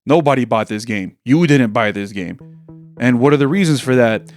Nobody bought this game. You didn't buy this game. And what are the reasons for that?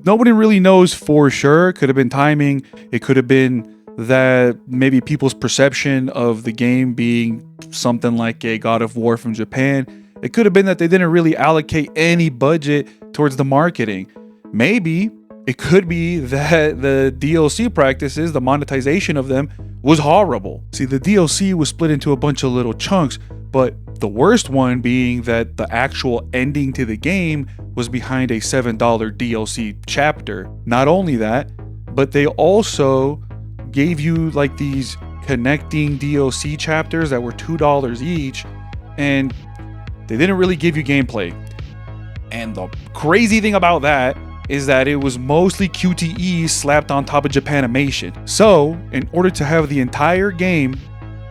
Nobody really knows for sure. It could have been timing. It could have been that maybe people's perception of the game being something like a God of War from Japan. It could have been that they didn't really allocate any budget towards the marketing. Maybe it could be that the DLC practices, the monetization of them, was horrible. See, the DLC was split into a bunch of little chunks, but the worst one being that the actual ending to the game was behind a $7 DLC chapter. Not only that, but they also gave you like these connecting DLC chapters that were $2 each, and they didn't really give you gameplay. And the crazy thing about that is that it was mostly QTEs slapped on top of Japanimation. So, in order to have the entire game,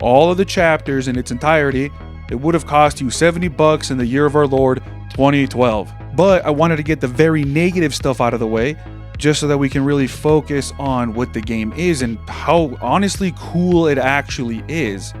all of the chapters in its entirety, it would have cost you $70 in the year of our Lord, 2012. But I wanted to get the very negative stuff out of the way, just so that we can really focus on what the game is and how honestly cool it actually is.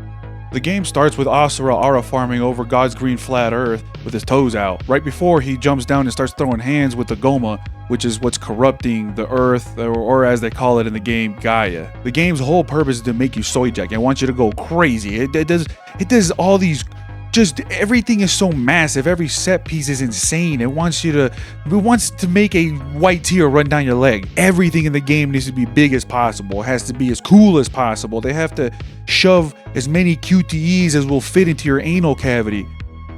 The game starts with Asura farming over God's green flat earth with his toes out, right before he jumps down and starts throwing hands with the Goma, which is what's corrupting the earth, or as they call it in the game, Gaia. The game's whole purpose is to make you soy jack. I want you to go crazy. It does all these, just everything is so massive. Every set piece is insane. It wants to make a white tear run down your leg. Everything in the game needs to be big as possible. It has to be as cool as possible. They have to shove as many QTEs as will fit into your anal cavity,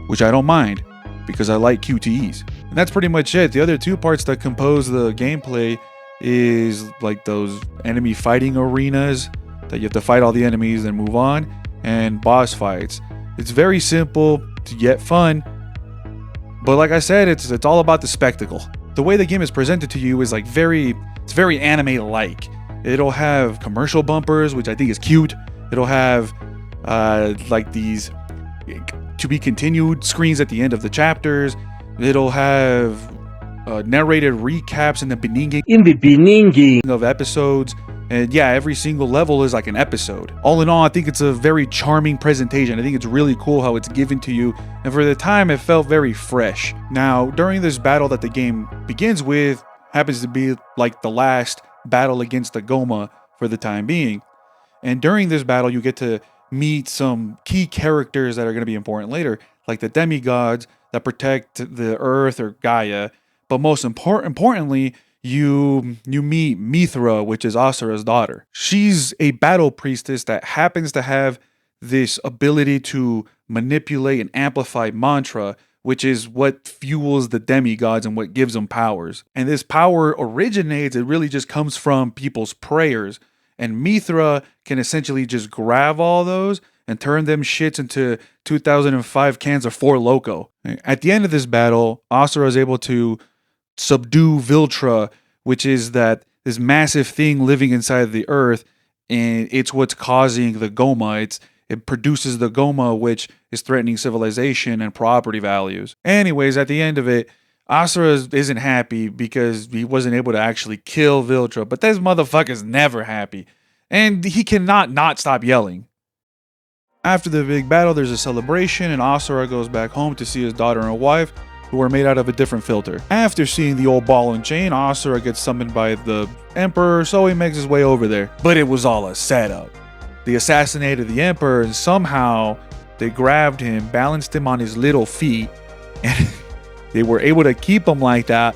which I don't mind because I like QTEs. And that's pretty much it. The other two parts that compose the gameplay is like those enemy fighting arenas that you have to fight all the enemies and move on, and boss fights. It's very simple yet fun, but like I said, it's all about the spectacle. The way the game is presented to you is like it's very anime-like. It'll have commercial bumpers, which I think is cute. It'll have like these to be continued screens at the end of the chapters. It'll have narrated recaps in the beginning of episodes. And yeah, every single level is like an episode. All in all, I think it's a very charming presentation. I think it's really cool how it's given to you. And for the time, it felt very fresh. Now, during this battle that the game begins with, happens to be like the last battle against the Goma for the time being. And during this battle, you get to meet some key characters that are going to be important later, like the demigods that protect the earth or Gaia. But most importantly, you meet Mithra, which is Asura's daughter. She's a battle priestess that happens to have this ability to manipulate and amplify mantra, which is what fuels the demigods and what gives them powers. And this power originates, it really just comes from people's prayers. And Mithra can essentially just grab all those and turn them shits into 2005 cans of Four Loko. At the end of this battle, Asura is able to subdue Viltra, which is this massive thing living inside the earth, and it's what's causing the Goma. It produces the Goma, which is threatening civilization and property values. Anyways, at the end of it, Asura isn't happy because he wasn't able to actually kill Viltra, but this motherfucker's never happy, and he cannot not stop yelling. After the big battle, there's a celebration, and Asura goes back home to see his daughter and wife, who are made out of a different filter. After seeing the old ball and chain, Asura gets summoned by the Emperor, so he makes his way over there. But it was all a setup. They assassinated the Emperor, and somehow they grabbed him, balanced him on his little feet, and they were able to keep him like that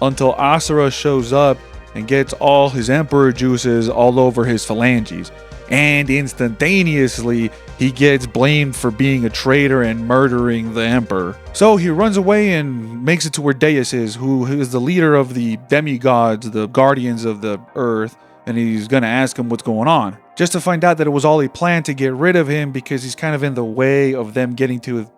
until Asura shows up and gets all his Emperor juices all over his phalanges. And instantaneously, he gets blamed for being a traitor and murdering the Emperor. So he runs away and makes it to where Deus is, who is the leader of the demigods, the guardians of the earth, and he's gonna ask him what's going on. Just to find out that it was all a plan to get rid of him because he's kind of in the way of them getting to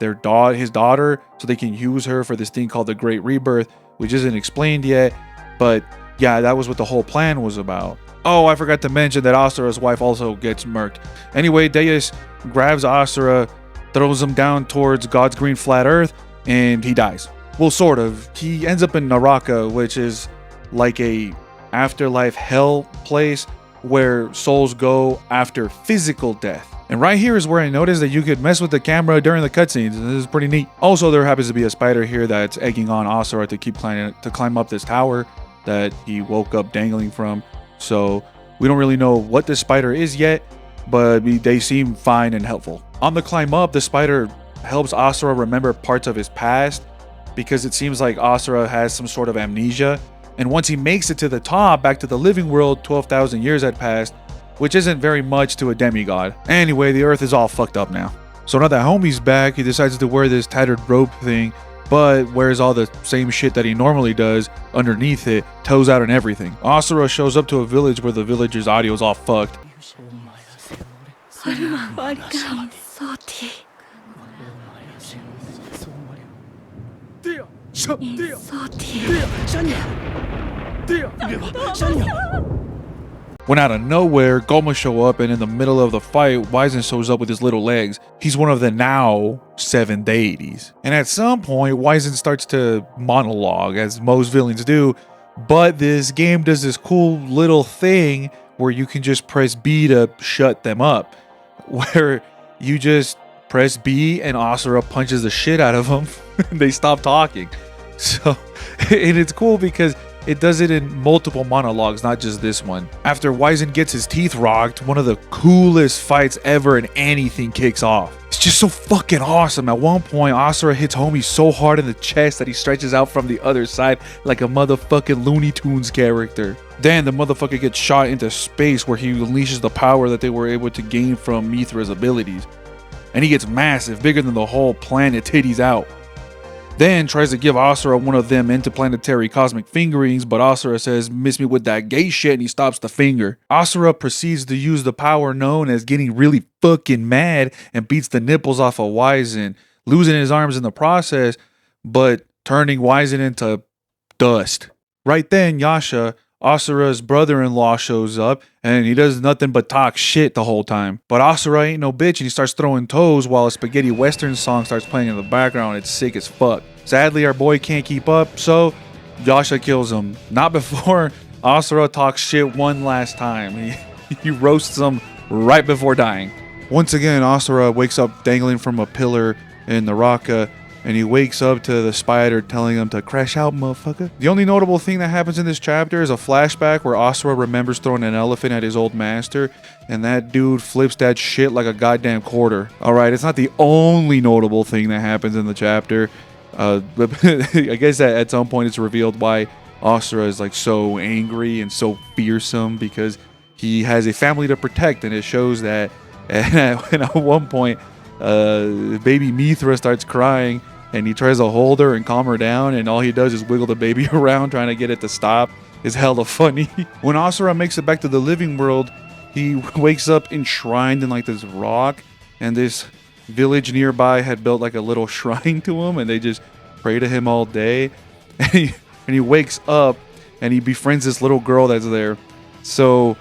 his daughter, so they can use her for this thing called the Great Rebirth, which isn't explained yet. But yeah, that was what the whole plan was about. Oh, I forgot to mention that Asura's wife also gets murked. Anyway, Deus grabs Asura, throws him down towards God's green flat earth, and he dies. Well, sort of. He ends up in Naraka, which is like a afterlife hell place where souls go after physical death. And right here is where I noticed that you could mess with the camera during the cutscenes. This is pretty neat. Also, there happens to be a spider here that's egging on Asura to climb up this tower that he woke up dangling from. So we don't really know what this spider is yet, but they seem fine and helpful. On the climb up, the spider helps Asura remember parts of his past because it seems like Asura has some sort of amnesia. And once he makes it to the top, back to the living world, 12,000 years had passed, which isn't very much to a demigod. Anyway, the earth is all fucked up now. So now that homie's back, he decides to wear this tattered rope thing, but wears all the same shit that he normally does underneath it, toes out and everything. Asura shows up to a village where the villager's audio is all fucked. When out of nowhere, Goma show up, and in the middle of the fight, Wyzen shows up with his little legs. He's one of the now 7 deities. And at some point, Wyzen starts to monologue, as most villains do, but this game does this cool little thing where you can just press B to shut them up, where you just press B and Asura punches the shit out of them, and they stop talking. So, and it's cool because it does it in multiple monologues, not just this one. After Wyzen gets his teeth rocked, one of the coolest fights ever and anything kicks off. It's just so fucking awesome. At one point, Asura hits homie so hard in the chest that he stretches out from the other side like a motherfucking Looney Tunes character. Then the motherfucker gets shot into space where he unleashes the power that they were able to gain from Mithra's abilities. And he gets massive, bigger than the whole planet titties out. Then tries to give Asura one of them interplanetary cosmic fingerings, but Asura says, "Miss me with that gay shit," and he stops the finger. Asura proceeds to use the power known as getting really fucking mad and beats the nipples off of Wyzen, losing his arms in the process, but turning Wyzen into dust. Right then, Yasha, Asura's brother-in-law, shows up, and he does nothing but talk shit the whole time. But Asura ain't no bitch, and he starts throwing toes while a spaghetti western song starts playing in the background. It's sick as fuck. Sadly, our boy can't keep up, so Yasha kills him. Not before Asura talks shit one last time. He roasts him right before dying. Once again, Asura wakes up dangling from a pillar in the Raqqa, and he wakes up to the spider telling him to crash out, motherfucker. The only notable thing that happens in this chapter is a flashback where Asura remembers throwing an elephant at his old master, and that dude flips that shit like a goddamn quarter. Alright, it's not the only notable thing that happens in the chapter. But I guess that at some point it's revealed why Asura is like so angry and so fearsome, because he has a family to protect, and it shows that. And at one point, baby Mithra starts crying, and he tries to hold her and calm her down, and all he does is wiggle the baby around trying to get it to stop. It's hella funny. When Asura makes it back to the living world, he wakes up enshrined in like this rock, and this village nearby had built like a little shrine to him, and they just pray to him all day. And he wakes up, and he befriends this little girl that's there. So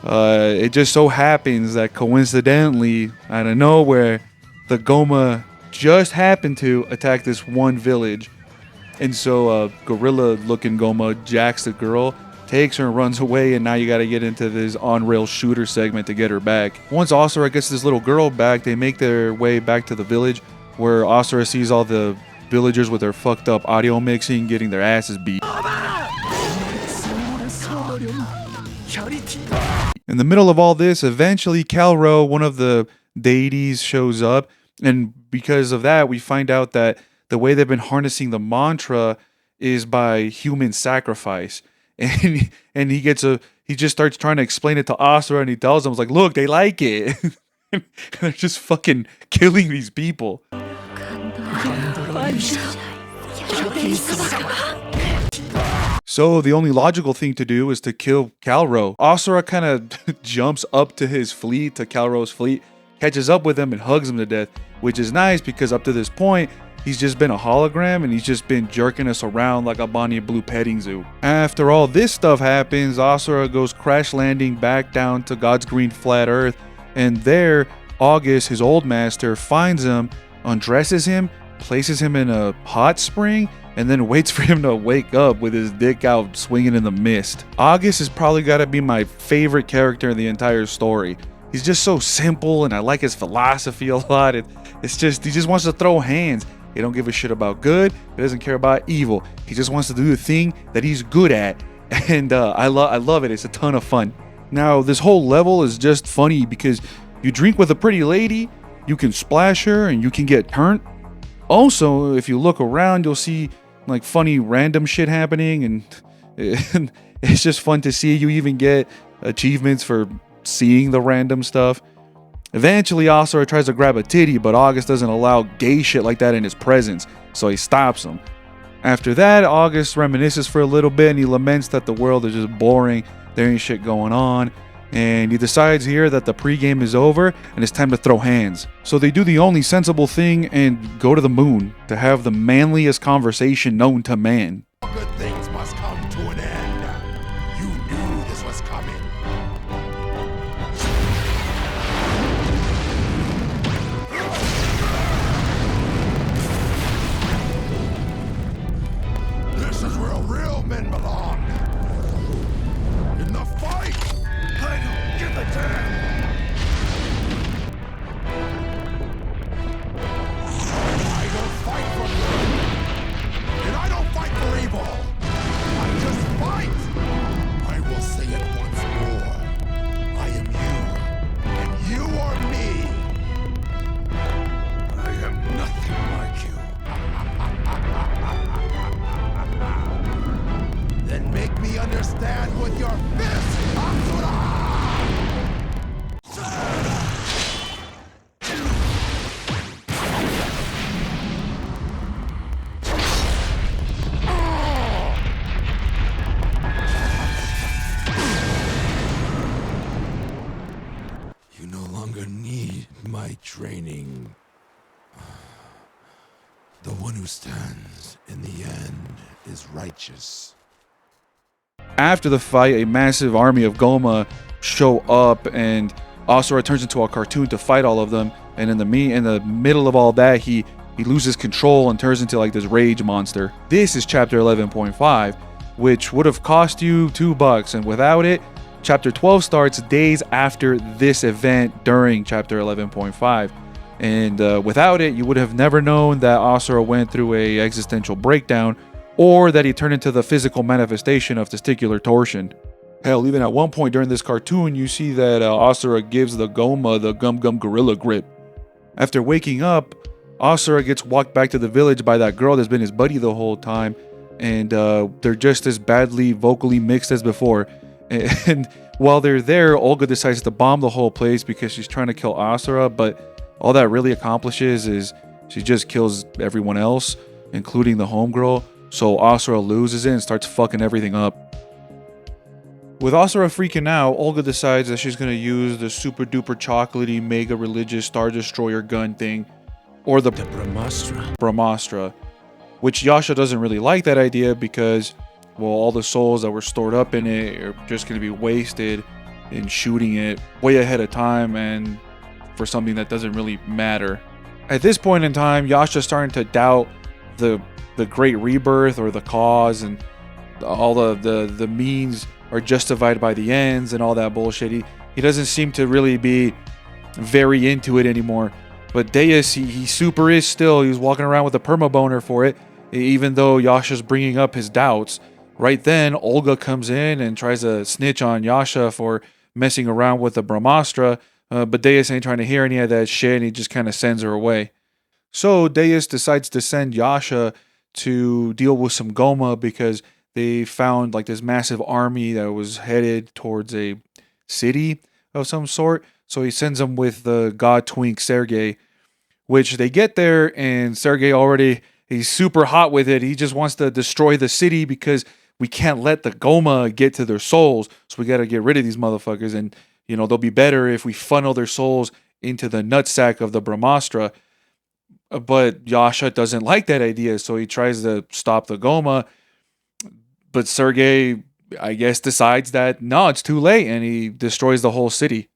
it just so happens that coincidentally, out of nowhere, the Goma just happened to attack this one village. And so gorilla-looking Goma jacks the girl, takes her and runs away, and now you gotta get into this on-rail shooter segment to get her back. Once Asura gets this little girl back, they make their way back to the village, where Asura sees all the villagers with their fucked up audio mixing getting their asses beat. In the middle of all this, eventually Calro, one of the deities, shows up, and because of that, we find out that the way they've been harnessing the mantra is by human sacrifice. And he just starts trying to explain it to Asura, and he tells them, like, look, they like it. And they're just fucking killing these people. So the only logical thing to do is to kill Calro. Asura kind of jumps up to his fleet, to Calro's fleet, catches up with him and hugs him to death, which is nice because up to this point, he's just been a hologram and he's just been jerking us around like a Bonnie Blue petting zoo. After all this stuff happens, Asura goes crash landing back down to God's green flat earth, and there, August, his old master, finds him, undresses him, places him in a hot spring, and then waits for him to wake up with his dick out swinging in the mist. August has probably got to be my favorite character in the entire story. He's just so simple, and I like his philosophy a lot. It's just, he just wants to throw hands. He don't give a shit about good. He doesn't care about evil. He just wants to do the thing that he's good at. And I love it. It's a ton of fun. Now, this whole level is just funny because you drink with a pretty lady, you can splash her, and you can get turned. Also, if you look around, you'll see like funny random shit happening, and it's just fun to see. You even get achievements for seeing the random stuff. Eventually, Asura tries to grab a titty, but August doesn't allow gay shit like that in his presence, so he stops him. After that, August reminisces for a little bit, and he laments that the world is just boring, there ain't shit going on, and he decides here that the pregame is over, and it's time to throw hands. So they do the only sensible thing and go to the moon to have the manliest conversation known to man. Good things must come to an end. You knew this was coming. This is where real men belong. In the fight. I don't give a damn. I don't fight for good. And I don't fight for evil. I just fight. I will say it once more. I am you. And you are me. I am nothing like you. Then make me understand with your fist, Asura! You no longer need my training. The one who stands in the end is righteous. After the fight, a massive army of Goma show up, and Asura turns into a cartoon to fight all of them. And in the middle of all that, he loses control and turns into like this rage monster. This is chapter 11.5, which would have cost you $2, and without it, chapter 12 starts days after this event during chapter 11.5. And without it, you would have never known that Asura went through a existential breakdown, or that he turned into the physical manifestation of testicular torsion. Hell, even at one point during this cartoon, you see that Asura gives the Goma the Gum Gum Gorilla Grip. After waking up, Asura gets walked back to the village by that girl that's been his buddy the whole time, and they're just as badly vocally mixed as before. And while they're there, Olga decides to bomb the whole place because she's trying to kill Asura, but all that really accomplishes is she just kills everyone else, including the homegirl. So Asura loses it and starts fucking everything up. With Asura freaking out, Olga decides that she's going to use the super duper chocolatey mega religious Star Destroyer gun thing, or the Brahmastra, which Yasha doesn't really like that idea because, well, all the souls that were stored up in it are just going to be wasted in shooting it way ahead of time and for something that doesn't really matter. At this point in time, Yasha's starting to doubt the great rebirth or the cause, and all the means are justified by the ends and all that bullshit. He doesn't seem to really be very into it anymore. But Deus, he super is still. He's walking around with a perma boner for it, even though Yasha's bringing up his doubts. Right then, Olga comes in and tries to snitch on Yasha for messing around with the Brahmastra, but Deus ain't trying to hear any of that shit, and he just kind of sends her away. So Deus decides to send Yasha to deal with some Goma because they found like this massive army that was headed towards a city of some sort. So he sends them with the god twink Sergei, which they get there, and Sergei he's super hot with it. He just wants to destroy the city because we can't let the Goma get to their souls. So we got to get rid of these motherfuckers, and they'll be better if we funnel their souls into the nutsack of the Brahmastra. But Yasha doesn't like that idea, so he tries to stop the Goma. But Sergei, I guess, decides that, no, it's too late, and he destroys the whole city.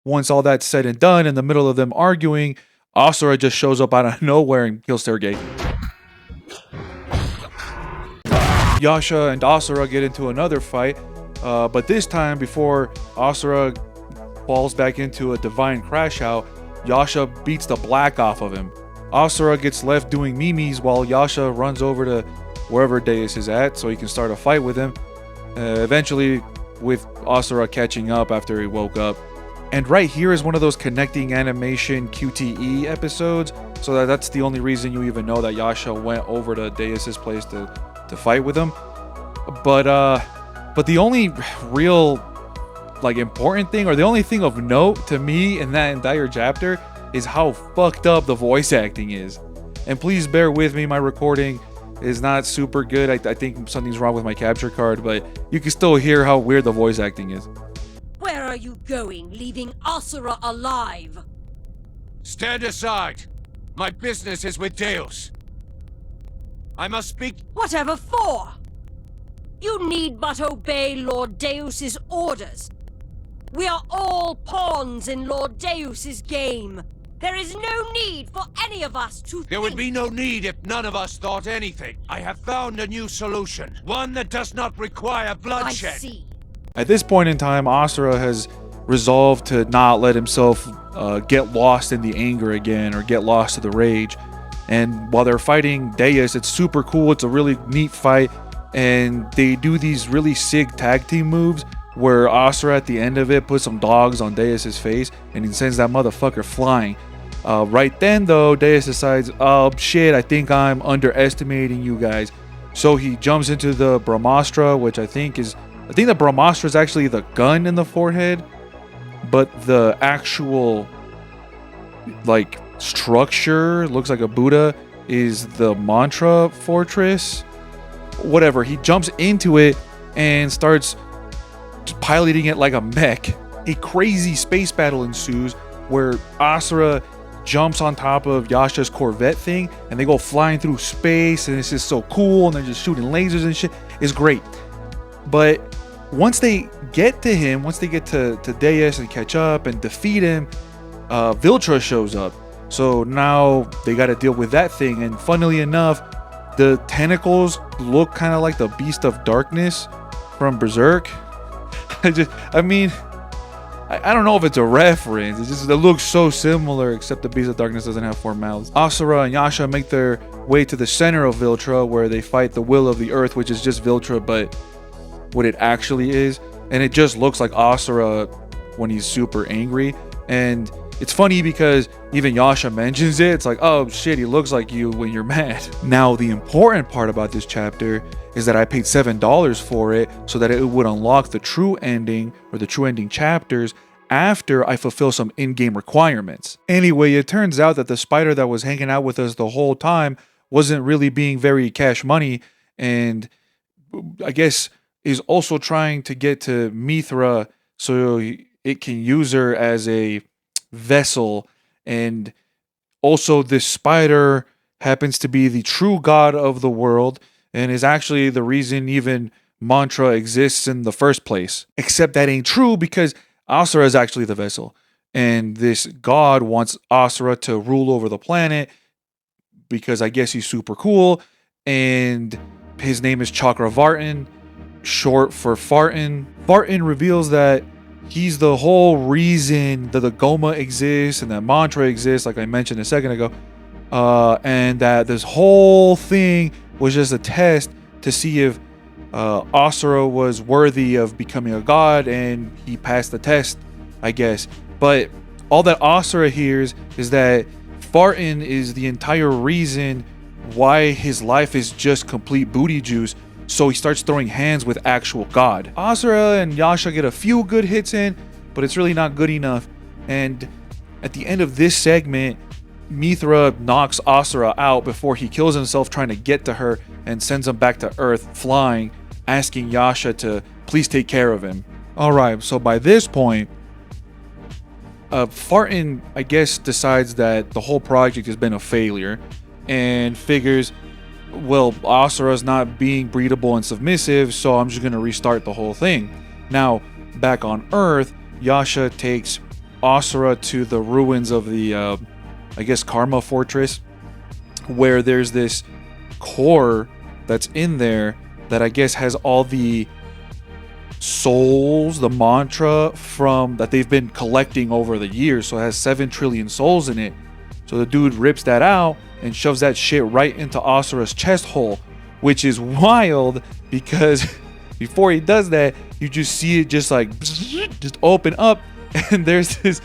Once all that's said and done, in the middle of them arguing, Asura just shows up out of nowhere and kills Sergei. Yasha and Asura get into another fight, but this time, before Asura falls back into a divine crash out, Yasha beats the black off of him. Asura gets left doing memes while Yasha runs over to wherever Deus is at so he can start a fight with him. Eventually, with Asura catching up after he woke up. And right here is one of those connecting animation QTE episodes, so that's the only reason you even know that Yasha went over to Deus's place to fight with him. But the only real important thing, or the only thing of note to me in that entire chapter, is how fucked up the voice acting is. And please bear with me, my recording is not super good. I think something's wrong with my capture card, but you can still hear how weird the voice acting is. Where are you going, leaving Asura alive? Stand aside. My business is with Deus. I must speak. Whatever for? You need but obey Lord Deus's orders. We are all pawns in Lord Deus's game. There is no need for any of us to There would be no need if none of us thought anything. I have found a new solution. One that does not require bloodshed. I see. At this point in time, Asura has resolved to not let himself get lost in the anger again, or get lost to the rage. And while they're fighting Deus, it's super cool. It's a really neat fight. And they do these really sick tag team moves where Asura at the end of it puts some dogs on Deus's face and he sends that motherfucker flying. Right then though, Deus decides, oh shit, I think I'm underestimating you guys. So he jumps into the Brahmastra, which I think the Brahmastra is actually the gun in the forehead, but the actual structure looks like a Buddha is the mantra fortress. Whatever, he jumps into it and starts piloting it like a mech. A crazy space battle ensues where Asura jumps on top of Yasha's Corvette thing and they go flying through space, and it's just so cool, and they're just shooting lasers and shit. It's great. But once they get to him, once they get to Deus and catch up and defeat him, Viltra shows up. So now they got to deal with that thing. And funnily enough, the tentacles look kind of like the Beast of Darkness from Berserk. I don't know if it's a reference. It looks so similar, except the Beast of Darkness doesn't have 4 mouths. Asura and Yasha make their way to the center of Viltra, where they fight the Will of the Earth, which is just Viltra, but what it actually is. And it just looks like Asura when he's super angry. And it's funny because even Yasha mentions it. It's like, oh shit, he looks like you when you're mad. Now, the important part about this chapter is that I paid $7 for it so that it would unlock the true ending, or the true ending chapters, after I fulfill some in-game requirements. Anyway, it turns out that the spider that was hanging out with us the whole time wasn't really being very cash money, and I guess is also trying to get to Mithra so it can use her as a vessel. And also, this spider happens to be the true god of the world and is actually the reason even Mantra exists in the first place. Except that ain't true, because Asura is actually the vessel, and this god wants Asura to rule over the planet because I guess he's super cool, and his name is Chakravartin, short for Fartin. Fartin reveals that he's the whole reason that the Goma exists and that Mantra exists, like I mentioned a second ago, and that this whole thing was just a test to see if Asura was worthy of becoming a god, and he passed the test, I guess. But all that Asura hears is that Fartin is the entire reason why his life is just complete booty juice, so he starts throwing hands with actual god. Asura and Yasha get a few good hits in, but it's really not good enough. And at the end of this segment, Mithra knocks Asura out before he kills himself trying to get to her, and sends him back to Earth flying, asking Yasha to please take care of him. Alright, so by this point, Fartin, I guess, decides that the whole project has been a failure, and figures, well, Asura's not being breedable and submissive, so I'm just going to restart the whole thing. Now, back on Earth, Yasha takes Asura to the ruins of the, I guess, Karma Fortress, where there's this core that's in there that I guess has all the souls, the mantra from that they've been collecting over the years. So it has 7 trillion souls in it. So the dude rips that out and shoves that shit right into Asura's chest hole, which is wild because before he does that, you just see it just like just open up, and there's this,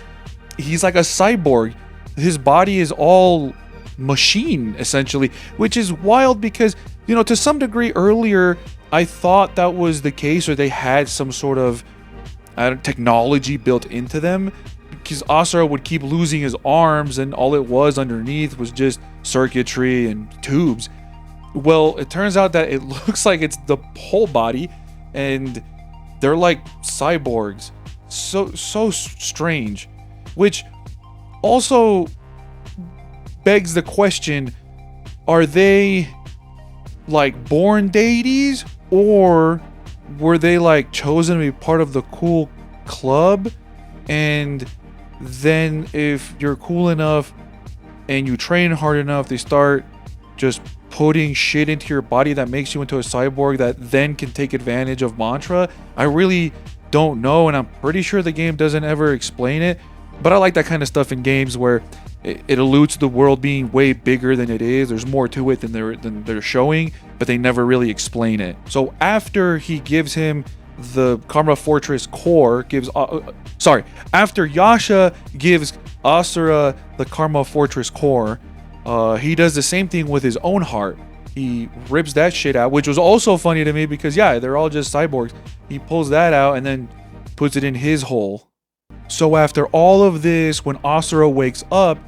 he's like a cyborg. His body is all machine essentially, which is wild because, you know, to some degree earlier I thought that was the case, or they had some sort of technology built into them, because Asura would keep losing his arms and all it was underneath was just circuitry and tubes. Well, it turns out that it looks like it's the whole body, and they're like cyborgs. So strange, which also begs the question, are they like born deities, or were they like chosen to be part of the cool club? And then if you're cool enough and you train hard enough, they start just putting shit into your body that makes you into a cyborg that then can take advantage of mantra. I really don't know, and I'm pretty sure the game doesn't ever explain it, but I like that kind of stuff in games where it alludes to the world being way bigger than it is. There's more to it than they're showing, but they never really explain it. So after he gives him the Karma Fortress core, after Yasha gives Asura the Karma Fortress core, he does the same thing with his own heart. He rips that shit out, which was also funny to me because, yeah, they're all just cyborgs. He pulls that out and then puts it in his hole. So after all of this, when Asura wakes up,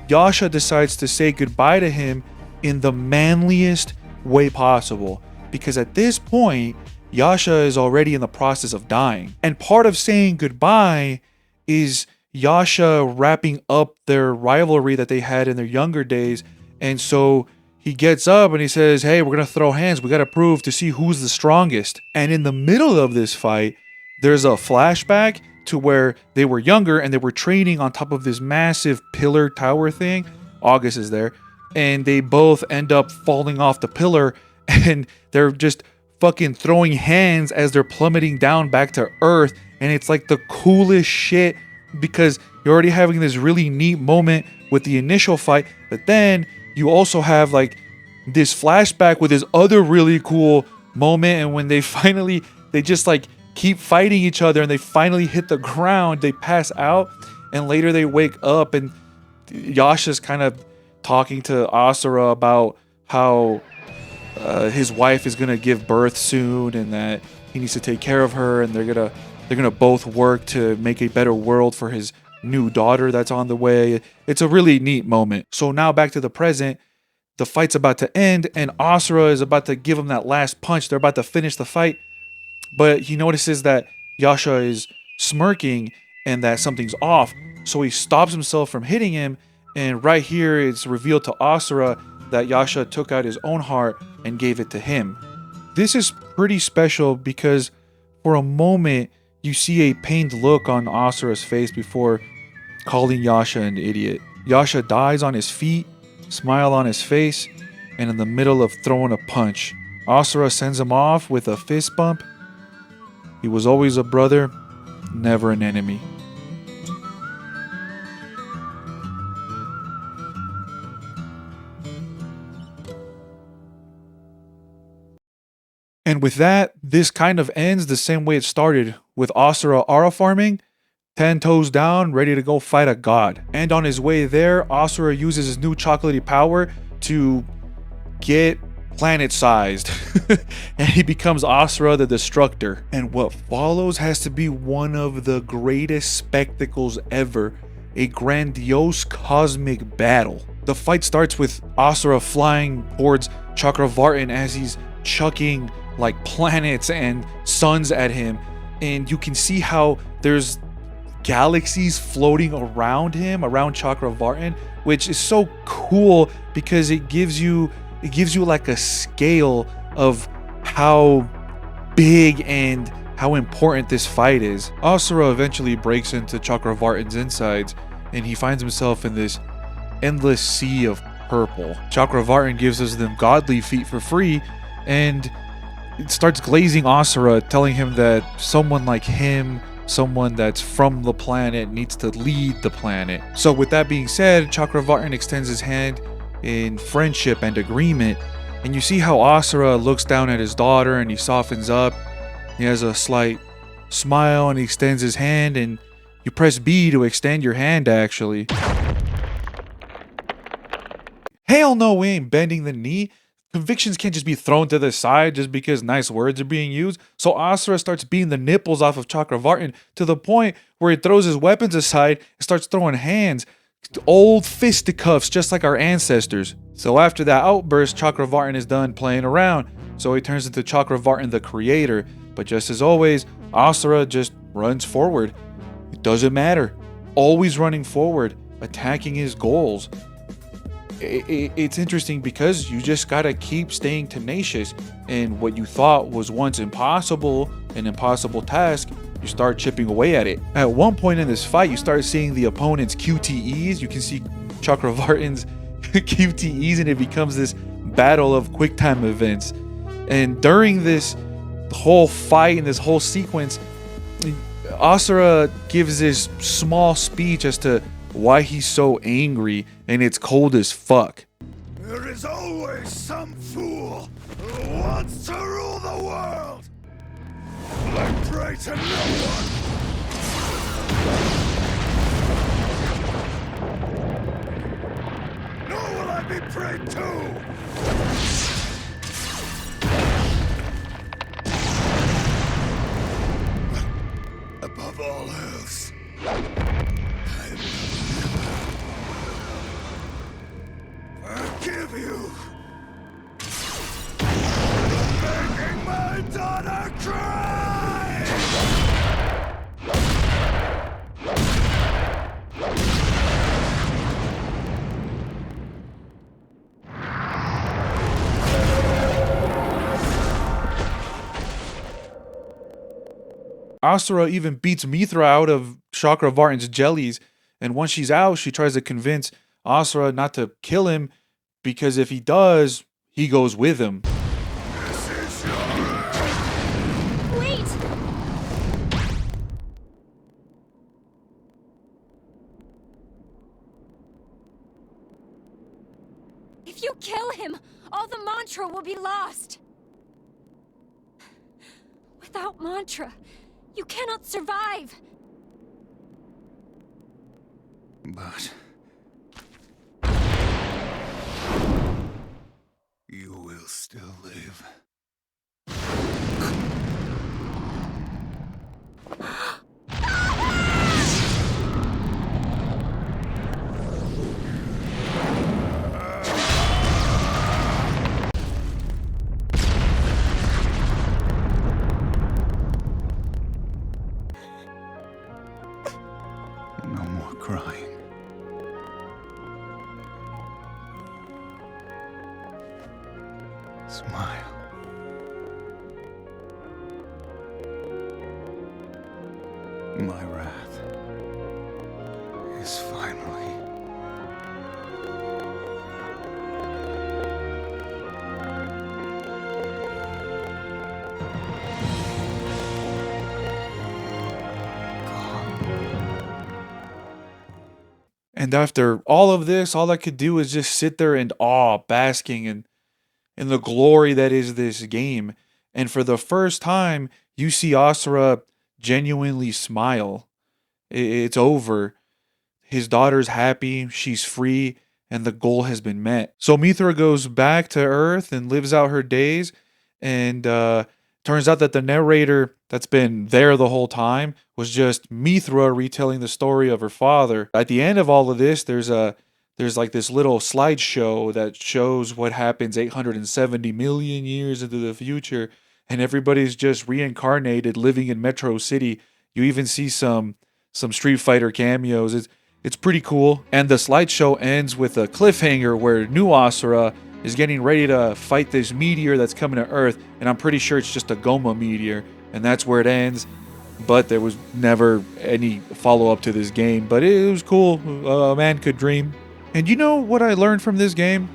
Yasha decides to say goodbye to him in the manliest way possible, because at this point, Yasha is already in the process of dying. And part of saying goodbye is Yasha wrapping up their rivalry that they had in their younger days. And so he gets up and he says, hey, we're going to throw hands. We got to prove to see who's the strongest. And in the middle of this fight, there's a flashback to where they were younger and they were training on top of this massive pillar tower thing. August is there. And they both end up falling off the pillar, and they're just fucking throwing hands as they're plummeting down back to earth. And it's like the coolest shit, because you're already having this really neat moment with the initial fight, but then you also have like this flashback with this other really cool moment. And when they just like keep fighting each other and they finally hit the ground, they pass out, and later they wake up and Yasha's kind of talking to Asura about how his wife is gonna give birth soon and that he needs to take care of her, and they're gonna both work to make a better world for his new daughter that's on the way. It's a really neat moment. So now back to the present. The fight's about to end and Asura is about to give him that last punch. They're about to finish the fight, but he notices that Yasha is smirking and that something's off. So he stops himself from hitting him, and right here it's revealed to Asura that Yasha took out his own heart and gave it to him. This is pretty special because for a moment you see a pained look on Asura's face before calling Yasha an idiot. Yasha dies on his feet, smile on his face, and in the middle of throwing a punch, Asura sends him off with a fist bump. He was always a brother, never an enemy. And with that, this kind of ends the same way it started, with Asura aura farming, 10 toes down, ready to go fight a god. And on his way there, Asura uses his new chocolatey power to get planet-sized. And he becomes Asura the Destructor. And what follows has to be one of the greatest spectacles ever, a grandiose cosmic battle. The fight starts with Asura flying towards Chakravartin as he's chucking like planets and suns at him, and you can see how there's galaxies floating around him, around Chakravartin, which is so cool because it gives you like a scale of how big and how important this fight is. Asura eventually breaks into Chakravartin's insides and he finds himself in this endless sea of purple. Chakravartin gives us them godly feet for free, and it starts glazing Asura, telling him that someone like him, someone that's from the planet, needs to lead the planet. So with that being said, Chakravartin extends his hand in friendship and agreement, and you see how Asura looks down at his daughter and he softens up. He has a slight smile and he extends his hand, and you press B to extend your hand actually. Hell no, we ain't bending the knee. Convictions can't just be thrown to the side just because nice words are being used. So Asura starts beating the nipples off of Chakravartin to the point where he throws his weapons aside and starts throwing hands. Old fisticuffs just like our ancestors. So after that outburst, Chakravartin is done playing around. So he turns into Chakravartin the Creator. But just as always, Asura just runs forward. It doesn't matter. Always running forward, attacking his goals. It's interesting because you just gotta keep staying tenacious, and what you thought was once impossible, an impossible task, you start chipping away at it. At one point in this fight, you start seeing the opponent's QTEs. You can see Chakravartin's QTEs, and it becomes this battle of quick time events. And during this whole fight and this whole sequence, Asura gives this small speech as to why he's so angry, and it's cold as fuck. There is always some fool who wants to rule the world. I pray to no one. Nor will I be prayed to. Above all else, I will forgive you. Making my daughter cry! Asura even beats Mithra out of Chakravartin's jellies, and once she's out, she tries to convince Asura not to kill him, because if he does, he goes with him. This is your end. Wait! If you kill him, all the mantra will be lost. Without mantra, you cannot survive. But you will still live. No more crying. Smile. My wrath is finally gone. And after all of this, all I could do is just sit there in awe, basking in the glory that is this game. And for the first time, you see Asura genuinely smile. It's over. His daughter's happy, she's free, and the goal has been met. So Mithra goes back to Earth and lives out her days, and turns out that the narrator that's been there the whole time was just Mithra retelling the story of her father. At the end of all of this, there's like this little slideshow that shows what happens 870 million years into the future, and everybody's just reincarnated living in Metro City. You even see some Street Fighter cameos. It's pretty cool. And the slideshow ends with a cliffhanger where new Asura is getting ready to fight this meteor that's coming to Earth, and I'm pretty sure it's just a Goma meteor, and that's where it ends. But there was never any follow-up to this game, but it was cool. A man could dream. And you know what I learned from this game?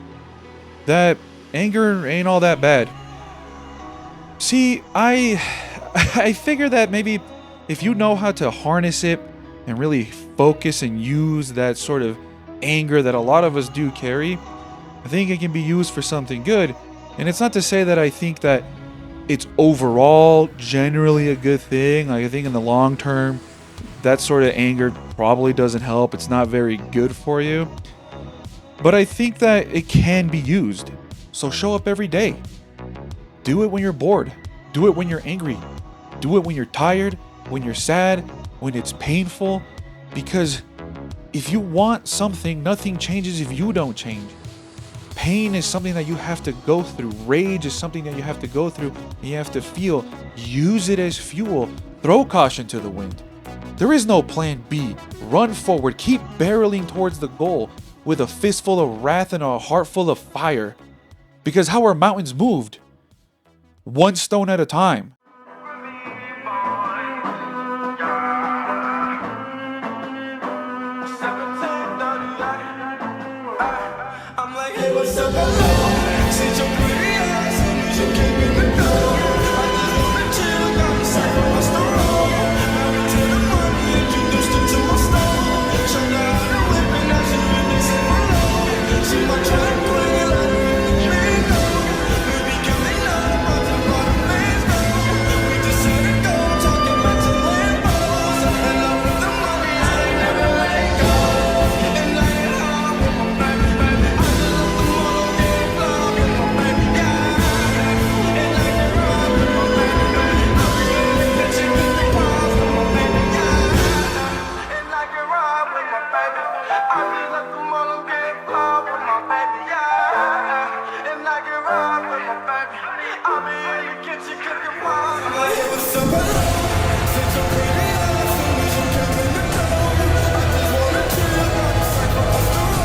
That anger ain't all that bad. See, I I figure that maybe if you know how to harness it and really focus and use that sort of anger that a lot of us do carry, I think it can be used for something good. And it's not to say that I think that it's overall generally a good thing. Like, I think in the long term, that sort of anger probably doesn't help. It's not very good for you. But I think that it can be used. So show up every day. Do it when you're bored. Do it when you're angry. Do it when you're tired, when you're sad, when it's painful. Because if you want something, nothing changes if you don't change. Pain is something that you have to go through. Rage is something that you have to go through and you have to feel. Use it as fuel. Throw caution to the wind. There is no plan B. Run forward. Keep barreling towards the goal with a fistful of wrath and a heart full of fire. Because how are mountains moved? One stone at a time. I'm like, hey, what's up, hello? Since your pretty eyes, soon as you came in the door, I just wanna chill, got me sick of my store. Married to the money, introduced her to my store. Showed her how to whip and now she really say hello. She might try to play it like a bingo. We be counting up, watching all the fans go. We just had to go, talking about your Lambos. I fell off with the money, I ain't never let it go. And I ain't hard with my baby, baby. I just love the more I get love with my baby, yeah. And I can ride with my baby, baby. I be in the kitchen cooking pies with my baby, yeah. And I can ride with my baby. I just love the more I get love with my baby, yeah. And I can ride with my baby. I be in the kitchen cooking pies. I'm like, hey, what's up, hello? Since your pretty eyes, soon as you came in the door, I just wanna chill, got me sick of my store.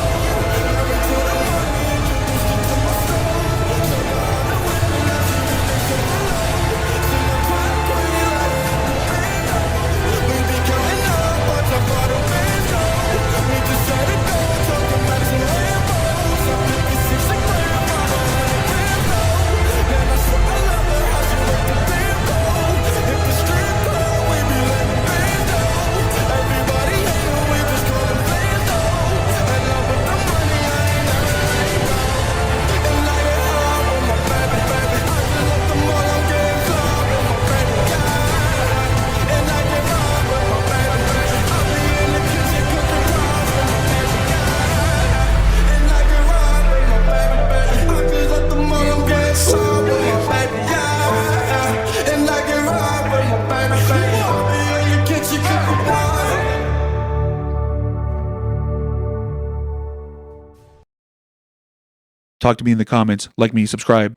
Married to the money, introduced her to my store. Showed her how to whip and now she really say hello. She might try to play it like a bingo. We be counting up, watch our bottom fans go. We just had to go, talking about some Lambos. I'm 56 a gram, I'm 100 grams low. Man, I swear I love her, how she work the bimbo. If the strip club, we be letting fans go. Everybody hate her, we just call them fans though. And love with the money, I ain't never let it go. And I get hard with my baby, baby. I just love the more I'm getting love with my baby, yeah. And I get hard with my baby, baby. I be in the kitchen cooking pies with my baby, yeah. And I get hard with my baby, baby. I just love the more I'm getting love with my baby, yeah. And I get hard with my baby, baby. I be in the kitchen cooking pies. Talk to me in the comments. Like me, subscribe.